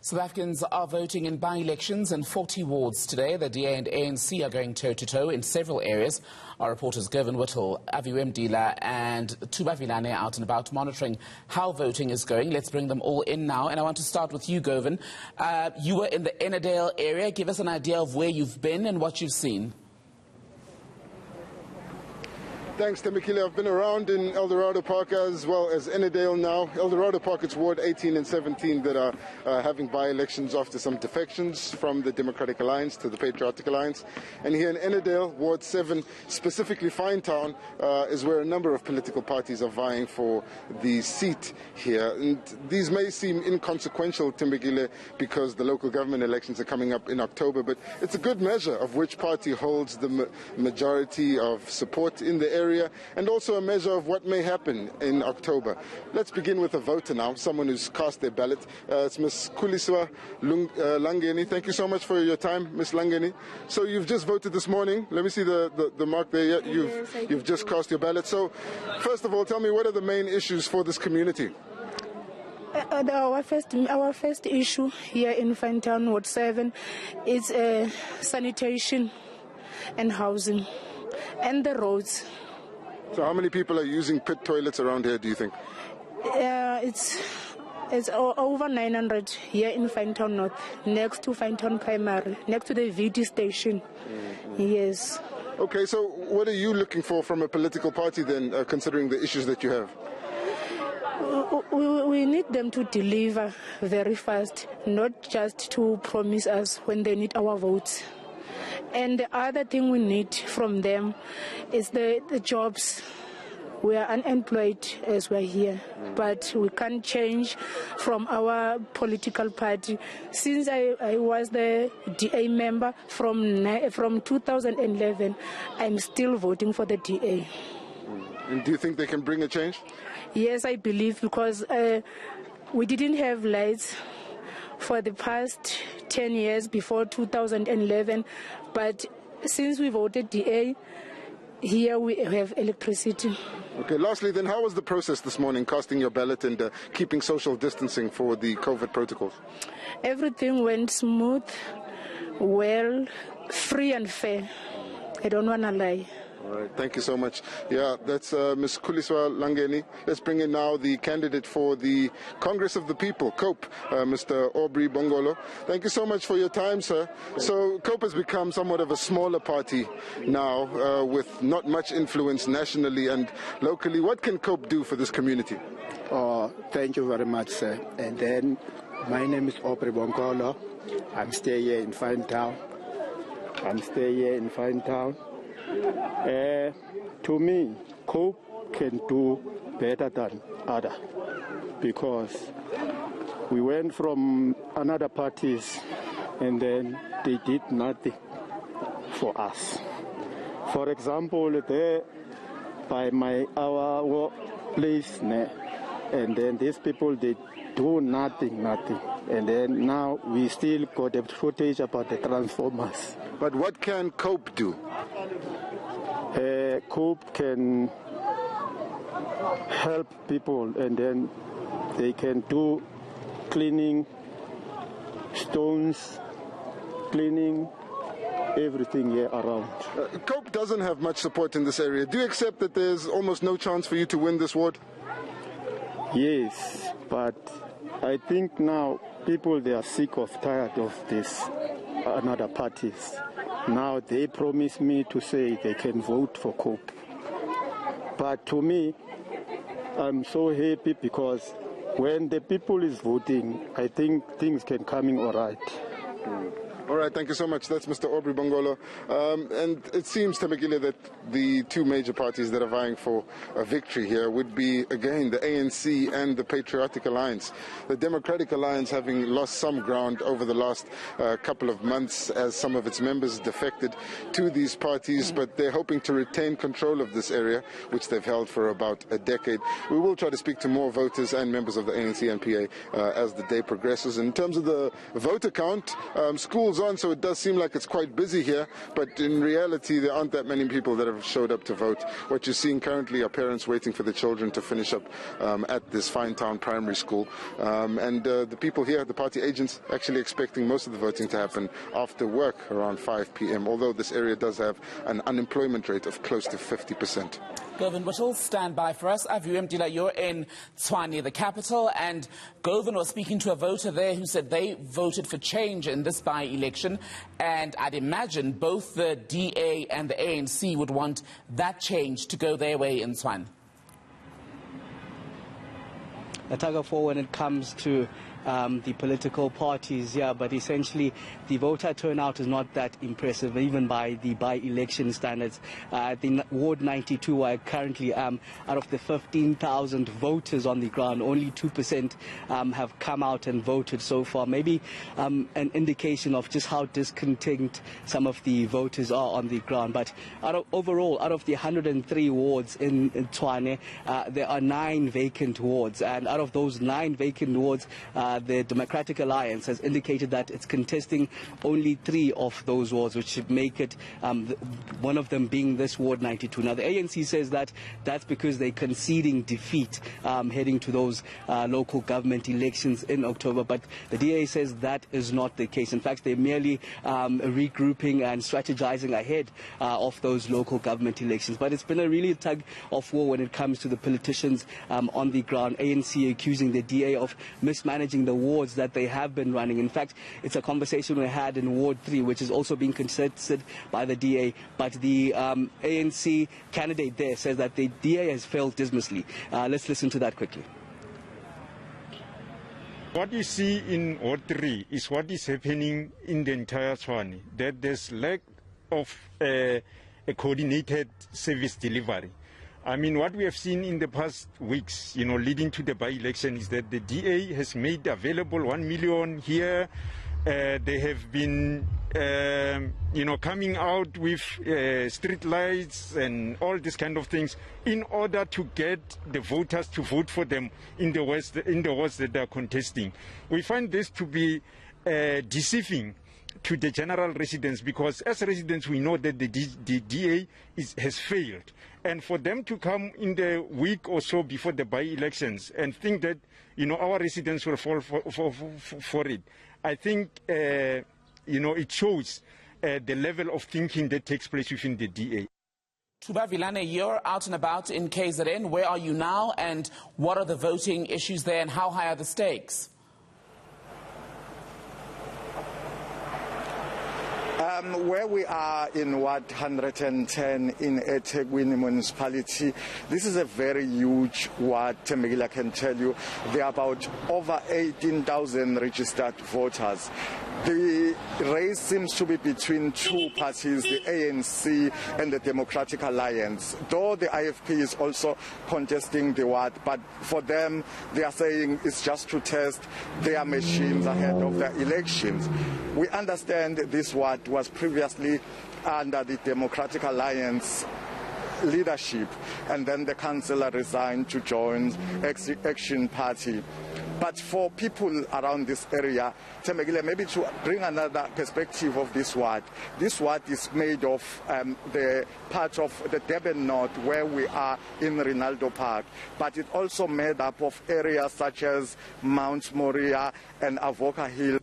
South Africans are voting in by-elections in 40 wards today. The DA and ANC are going toe-to-toe in several areas. Our reporters Govan Whittles, Aviwe, Mtila and Thuba Vilane out and about monitoring how voting is going. Let's bring them all in now. And I want to start with you, Govan. You were in the Ennerdale area. Give us an idea of where you've been and what you've seen. Thanks, Temekile. I've been around in Eldorado Park as well as Ennerdale now. Eldorado Park, it's Ward 18 and 17 that are having by-elections after some defections from the Democratic Alliance to the Patriotic Alliance. And here in Ennerdale, Ward 7, specifically Finetown, is where a number of political parties are vying for the seat here. And these may seem inconsequential, Temekile, because the local government elections are coming up in October, but it's a good measure of which party holds the majority of support in the area, and also a measure of what may happen in October. Let's begin with a voter now, someone who's cast their ballot. It's Ms. Khuliswa Langeni. Thank you so much for your time, Ms. Langeni. So you've just voted this morning. Let me see the mark there. You've just cast your ballot. So first of all, tell me, what are the main issues for this community? Our first issue here in Finetown, Ward 7, is sanitation and housing and the roads. So how many people are using pit toilets around here, do you think? It's over 900 here in Finetown North, next to Finetown Primary, next to the VD station. Yes. Okay, so what are you looking for from a political party then, considering the issues that you have? We need them to deliver very fast, not just to promise us when they need our votes. And the other thing we need from them is the jobs. We are unemployed as we're here, but we can't change from our political party. Since I was the DA member from 2011, I'm still voting for the DA. And do you think they can bring a change? Yes, I believe, because we didn't have lights for the past 10 years before 2011, but since we voted DA, here we have electricity. Okay, lastly then, how was the process this morning, casting your ballot and keeping social distancing for the COVID protocols? Everything went smooth, well, free and fair. I don't want to lie. All right, thank you so much. Yeah, that's Ms. Khuliswa Langeni. Let's bring in now the candidate for the Congress of the People, COPE, Mr. Aubrey Bongolo. Thank you so much for your time, sir. So COPE has become somewhat of a smaller party now, with not much influence nationally and locally. What can COPE do for this community? Thank you very much, sir. And then, my name is Aubrey Bongolo. I'm staying here in Finetown. To me, COPE can do better than other, because we went from another parties and then they did nothing for us. For example, there by our place, and then these people, they do nothing, and then now we still got the footage about the transformers. But what can COPE do? COPE can help people, and then they can do cleaning, stones, cleaning, everything here around. COPE doesn't have much support in this area. Do you accept that there's almost no chance for you to win this ward? Yes, but I think now people, they are tired of this another parties. Now they promise me to say they can vote for COPE. But to me, I'm so happy, because when the people is voting, I think things can come in all right. All right, thank you so much. That's Mr. Aubrey Bongolo. And it seems, Temekile, that the two major parties that are vying for a victory here would be, again, the ANC and the Patriotic Alliance. The Democratic Alliance having lost some ground over the last couple of months as some of its members defected to these parties, but they're hoping to retain control of this area, which they've held for about a decade. We will try to speak to more voters and members of the ANC and PA as the day progresses. In terms of the voter count, schools goes on, so it does seem like it's quite busy here, but in reality there aren't that many people that have showed up to vote. What you're seeing currently are parents waiting for the children to finish up at this fine town primary school, and the people here, the party agents, actually expecting most of the voting to happen after work around 5 p.m, although this area does have an unemployment rate of close to 50%. Govan Whittles, stand by for us. Aviwe, Mtila, you're in Tshwane, the capital, and Govan was speaking to a voter there who said they voted for change in this by-election, and I'd imagine both the DA and the ANC would want that change to go their way in Tshwane. A tug-of-war when it comes to the political parties, yeah, but essentially the voter turnout is not that impressive, even by the by-election standards. The Ward 92, where I currently am, out of the 15,000 voters on the ground, only 2% have come out and voted so far. Maybe an indication of just how discontent some of the voters are on the ground. But overall, out of the 103 wards in Tshwane, there are 9 vacant wards, and out of those 9 vacant wards, the Democratic Alliance has indicated that it's contesting only 3 of those wards, which should make it one of them being this Ward 92. Now, the ANC says that that's because they're conceding defeat heading to those local government elections in October, but the DA says that is not the case. In fact, they're merely regrouping and strategizing ahead of those local government elections. But it's been a really tug of war when it comes to the politicians on the ground. ANC accusing the DA of mismanaging the wards that they have been running. In fact, it's a conversation we had in Ward 3, which is also being contested by the DA, but the ANC candidate there says that the DA has failed dismally. Let's listen to that quickly. What you see in Ward 3 is what is happening in the entire Tshwane, that there's lack of a coordinated service delivery. I mean, what we have seen in the past weeks, leading to the by-election, is that the DA has made available 1 million here. They have been, coming out with street lights and all these kind of things in order to get the voters to vote for them in the wards that they are contesting. We find this to be deceiving to the general residents, because as residents we know that the DA has failed, and for them to come in the week or so before the by-elections and think that our residents will fall for it, I think it shows the level of thinking that takes place within the DA. Thuba, Vilane, you're out and about in KZN. Where are you now, and what are the voting issues there, and how high are the stakes? Where we are in Ward 110 in eThekwini municipality, this is a very huge ward. Mtila, I can tell you, there are about over 18,000 registered voters. The race seems to be between 2 parties, the ANC and the Democratic Alliance, though the IFP is also contesting the ward, but for them, they are saying it's just to test their machines ahead of the elections. We understand this ward was previously under the Democratic Alliance leadership, and then the councillor resigned to join Action Party. But for people around this area, maybe to bring another perspective of this ward is made of the part of the Durban North where we are in Ronaldo Park, but it also made up of areas such as Mount Moriah and Avoca Hill,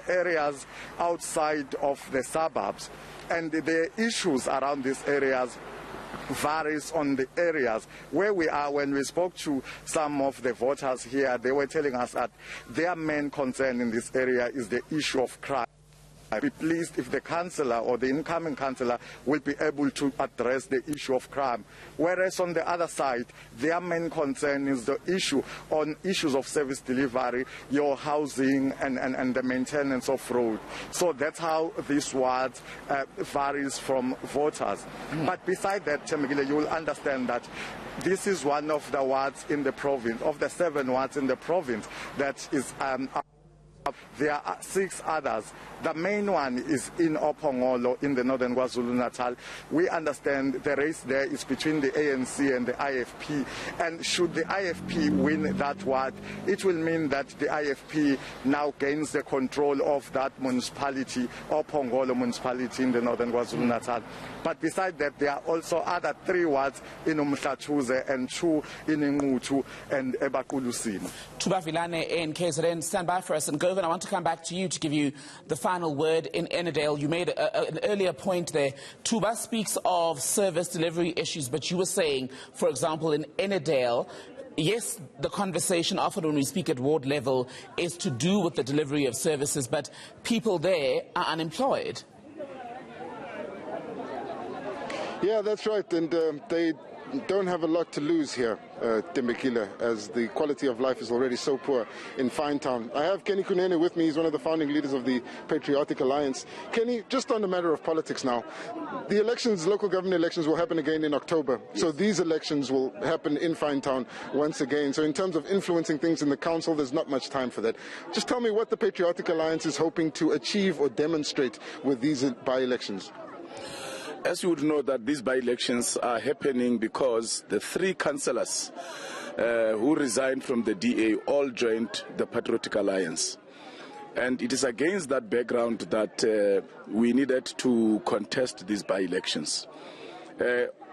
areas outside of the suburbs. And the issues around these areas varies on the areas where we are. When we spoke to some of the voters here, they were telling us that their main concern in this area is the issue of crime. I'd be pleased if the councillor or the incoming councillor will be able to address the issue of crime. Whereas on the other side, their main concern is the issue on issues of service delivery, your housing and the maintenance of road. So that's how this ward varies from voters. But beside that, you will understand that this is one of the wards in the province, of the 7 wards in the province, that is There are 6 others. The main one is in Opongolo in the northern KwaZulu-Natal. We understand the race there is between the ANC and the IFP. And should the IFP win that ward, it will mean that the IFP now gains the control of that municipality, Opongolo municipality in the northern KwaZulu-Natal. But besides that, there are also other 3 wards in Umhlathuze and 2 in Ngutu and Ebakulusima. Thuba, Vilane, eNCA, stand by for us. And Govan, I want to come back to you to give you the final word in Ennerdale. You made an earlier point there. Thuba speaks of service delivery issues, but you were saying, for example, in Ennerdale, yes, the conversation often when we speak at ward level is to do with the delivery of services, but people there are unemployed. Yeah, that's right, and they don't have a lot to lose here, Temekile, as the quality of life is already so poor in Finetown. I have Kenny Kunene with me. He's one of the founding leaders of the Patriotic Alliance. Kenny, just on the matter of politics now, the elections, local government elections, will happen again in October. Yes. So these elections will happen in Finetown once again. So in terms of influencing things in the council, there's not much time for that. Just tell me what the Patriotic Alliance is hoping to achieve or demonstrate with these by-elections. As you would know, that these by-elections are happening because the 3 councillors who resigned from the DA all joined the Patriotic Alliance. And it is against that background that we needed to contest these by-elections.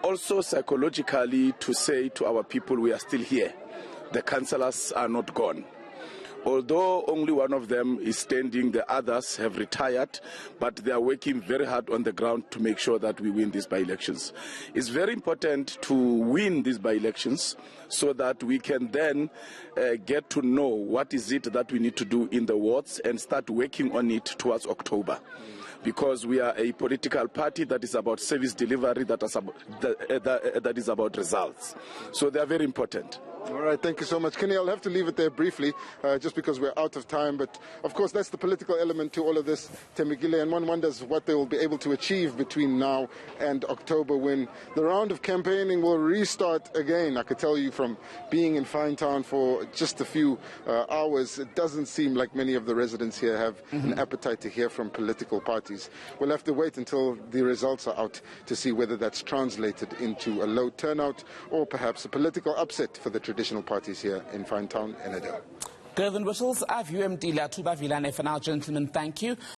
Also psychologically to say to our people, we are still here. The councillors are not gone. Although only one of them is standing, the others have retired, but they are working very hard on the ground to make sure that we win these by-elections. It's very important to win these by-elections so that we can then get to know what is it that we need to do in the wards and start working on it towards October. Because we are a political party that is about service delivery, that is about results. So they are very important. All right, thank you so much. Kenny, I'll have to leave it there briefly, just because we're out of time. But, of course, that's the political element to all of this, Temekile, and one wonders what they will be able to achieve between now and October when the round of campaigning will restart again. I could tell you from being in Finetown for just a few hours, it doesn't seem like many of the residents here have an appetite to hear from political parties. We'll have to wait until the results are out to see whether that's translated into a low turnout or perhaps a political upset for the traditional parties here in Finetown, Ennerdale. Govan Whittles, Aviwe, Mtila, Thuba, Vilane. For now, gentlemen, thank you.